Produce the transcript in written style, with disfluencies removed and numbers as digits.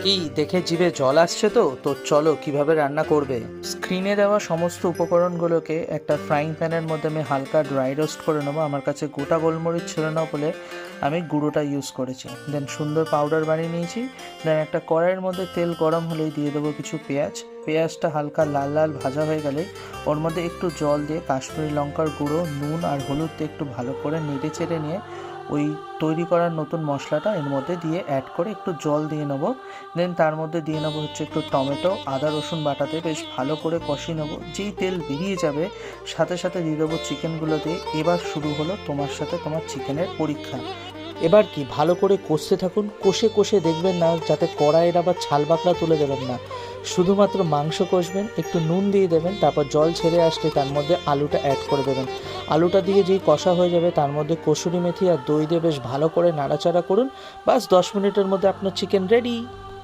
কি দেখে জিভে জল আসছে? তো চলো কিভাবে রান্না করবে। স্ক্রিনে দেওয়া সমস্ত উপকরণগুলোকে একটা ফ্রাইং প্যানের মধ্যে আমি হালকা ড্রাই রোস্ট করে নেবো। আমার কাছে গোটা গোলমরিচ ছিল না বলে আমি গুঁড়োটা ইউজ করেছি। দেন সুন্দর পাউডার বানিয়ে নিয়েছি। দেন একটা কড়াইয়ের মধ্যে তেল গরম হলেই দিয়ে দেবো কিছু পেঁয়াজ। পেঁয়াজটা হালকা লাল লাল ভাজা হয়ে গেলে ওর মধ্যে একটু জল দিয়ে কাশ্মীরি লঙ্কার গুঁড়ো, নুন আর হলুদ দিয়ে একটু ভালো করে নেড়ে চেড়ে নিয়ে ওই তৈরি করার নতুন মশলাটা এর মধ্যে দিয়ে অ্যাড করে একটু জল দিয়ে নেবো। দেন তার মধ্যে দিয়ে নেবো হচ্ছে একটু টমেটো, আদা রসুন বাটাতে বেশ ভালো করে কষিয়ে নেবো। যেই তেল বেরিয়ে যাবে সাথে সাথে দিয়ে দেবো চিকেনগুলো দিয়ে। এবার শুরু হলো তোমার সাথে তোমার চিকেনের পরীক্ষা। এবার কি ভালো করে কষতে থাকুন, কষে কষে দেখবেন না যাতে কড়াইয়ের আবার ছাল বাকড়া তুলে দেবেন না। শুধুমাত্র মাংস কষবেন, একটু নুন দিয়ে দেবেন, তারপর জল ছেড়ে আসলে তার মধ্যে আলুটা অ্যাড করে দেবেন। আলুটা দিয়ে যেই কষা হয়ে যাবে তার মধ্যে কসুরি মেথি আর দই দিয়ে বেশ ভালো করে নাড়াচাড়া করুন। বাস 10 মিনিটের মধ্যে আপনার চিকেন রেডি।